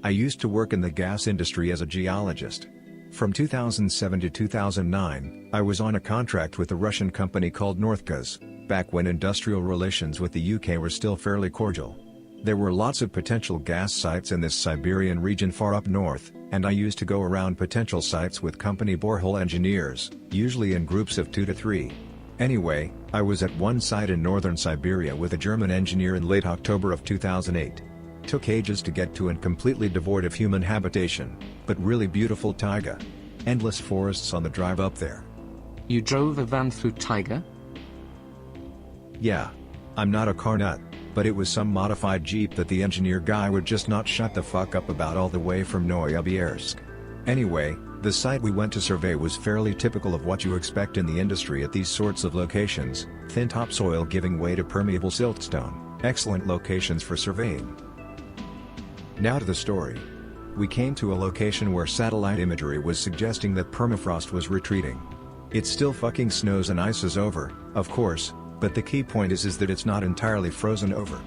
I used to work in the gas industry as a geologist. From 2007 to 2009, I was on a contract with a Russian company called Northgaz, back when industrial relations with the UK were still fairly cordial. There were lots of potential gas sites in this Siberian region far up north, and I used to go around potential sites with company borehole engineers, usually in groups of 2 to 3. Anyway, I was at one site in northern Siberia with a German engineer in late October of 2008. Took ages to get to and completely devoid of human habitation, but really beautiful taiga. Endless forests on the drive up there. You drove a van through Taiga? Yeah. I'm not a car nut, but it was some modified Jeep that the engineer guy would just not shut the fuck up about all the way from Novosibirsk. Anyway, the site we went to survey was fairly typical of what you expect in the industry at these sorts of locations: thin topsoil giving way to permeable siltstone, excellent locations for surveying. Now to the story. We came to a location where satellite imagery was suggesting that permafrost was retreating. It still fucking snows and ices over, of course, but the key point is that it's not entirely frozen over.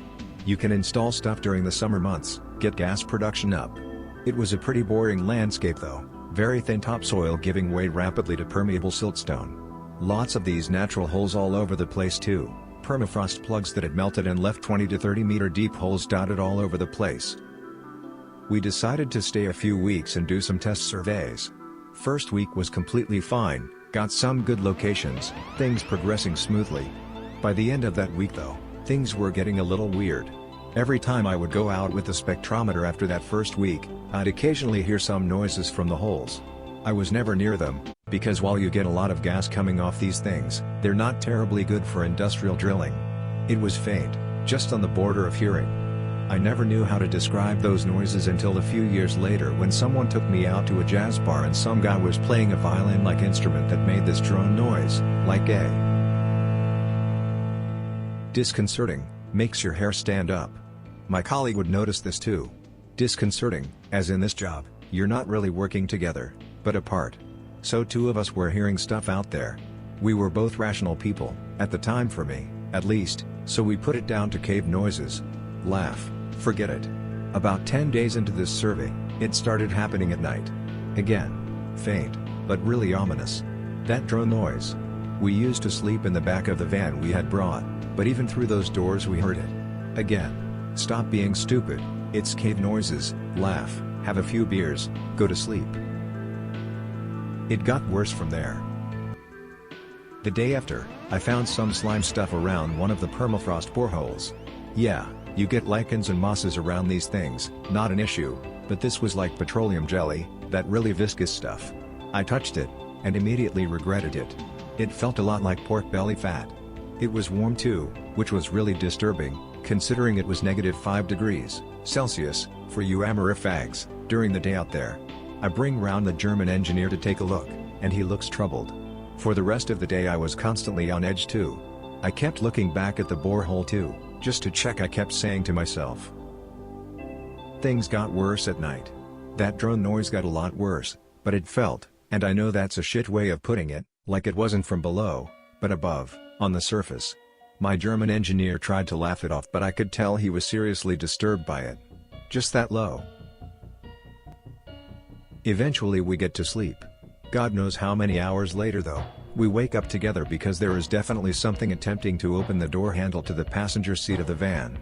You can install stuff during the summer months, get gas production up. It was a pretty boring landscape though, very thin topsoil giving way rapidly to permeable siltstone. Lots of these natural holes all over the place too, permafrost plugs that had melted and left 20 to 30 meter deep holes dotted all over the place. We decided to stay a few weeks and do some test surveys. First week was completely fine, got some good locations, things progressing smoothly. By the end of that week though, things were getting a little weird. Every time I would go out with the spectrometer after that first week, I'd occasionally hear some noises from the holes. I was never near them, because while you get a lot of gas coming off these things, they're not terribly good for industrial drilling. It was faint, just on the border of hearing. I never knew how to describe those noises until a few years later when someone took me out to a jazz bar and some guy was playing a violin-like instrument that made this drone noise, like a disconcerting, makes your hair stand up. My colleague would notice this too. Disconcerting, as in this job, you're not really working together, but apart. So two of us were hearing stuff out there. We were both rational people, at the time for me, at least, so we put it down to cave noises. Laugh, forget it. About 10 days into this survey, it started happening at night. Again. Faint, but really ominous. That drone noise. We used to sleep in the back of the van we had brought, but even through those doors we heard it. Again. Stop being stupid, it's cave noises, laugh, have a few beers, go to sleep. It got worse from there. The day after, I found some slime stuff around one of the permafrost boreholes. Yeah. You get lichens and mosses around these things, not an issue, but this was like petroleum jelly, that really viscous stuff. I touched it, and immediately regretted it. It felt a lot like pork belly fat. It was warm too, which was really disturbing, considering it was -5 degrees Celsius, for you Amora fags, during the day out there. I bring round the German engineer to take a look, and he looks troubled. For the rest of the day I was constantly on edge too. I kept looking back at the borehole too. Just to check, I kept saying to myself. Things got worse at night. That drone noise got a lot worse, but it felt, and I know that's a shit way of putting it, like it wasn't from below, but above, on the surface. My German engineer tried to laugh it off, but I could tell he was seriously disturbed by it. Just that low. Eventually we get to sleep. God knows how many hours later though. We wake up together because there is definitely something attempting to open the door handle to the passenger seat of the van.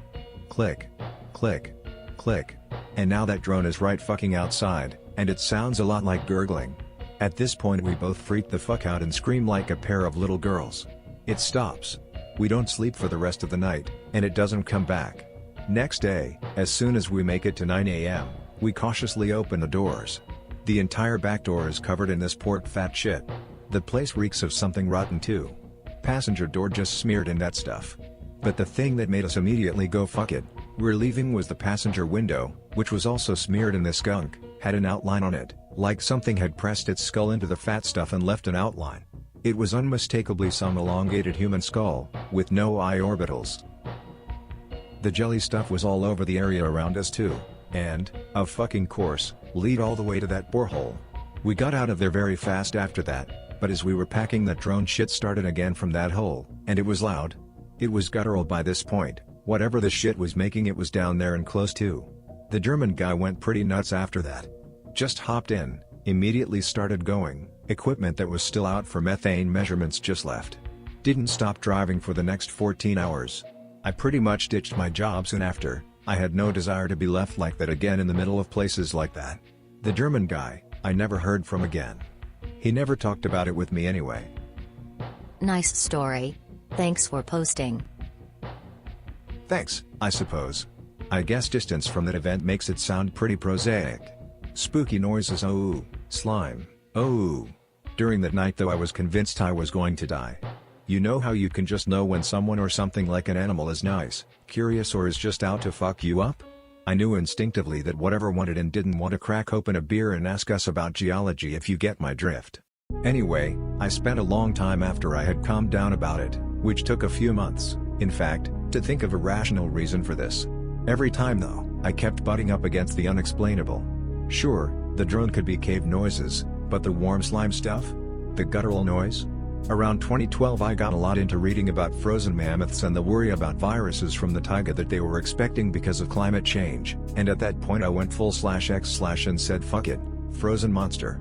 Click. Click. Click. And now that drone is right fucking outside, and it sounds a lot like gurgling. At this point we both freak the fuck out and scream like a pair of little girls. It stops. We don't sleep for the rest of the night, and it doesn't come back. Next day, as soon as we make it to 9 AM, we cautiously open the doors. The entire back door is covered in this pork fat shit. The place reeks of something rotten too. Passenger door just smeared in that stuff. But the thing that made us immediately go fuck it, we're leaving, was the passenger window, which was also smeared in this skunk, had an outline on it, like something had pressed its skull into the fat stuff and left an outline. It was unmistakably some elongated human skull, with no eye orbitals. The jelly stuff was all over the area around us too, and, of fucking course, lead all the way to that borehole. We got out of there very fast after that. But as we were packing, that drone shit started again from that hole, and it was loud. It was guttural by this point, whatever the shit was making it was down there and close too. The German guy went pretty nuts after that. Just hopped in, immediately started going, equipment that was still out for methane measurements just left. Didn't stop driving for the next 14 hours. I pretty much ditched my job soon after. I had no desire to be left like that again in the middle of places like that. The German guy, I never heard from again. He never talked about it with me anyway. Nice story. Thanks for posting. Thanks, I suppose. I guess distance from that event makes it sound pretty prosaic. Spooky noises, oh, slime, oh. During that night though I was convinced I was going to die. You know how you can just know when someone or something like an animal is nice, curious or is just out to fuck you up? I knew instinctively that whatever wanted and didn't want to crack open a beer and ask us about geology, if you get my drift. Anyway, I spent a long time after I had calmed down about it, which took a few months, in fact, to think of a rational reason for this. Every time though, I kept butting up against the unexplainable. Sure, the drone could be cave noises, but the warm slime stuff? The guttural noise? Around 2012 I got a lot into reading about frozen mammoths and the worry about viruses from the taiga that they were expecting because of climate change, and at that point I went full/X/ and said fuck it, frozen monster.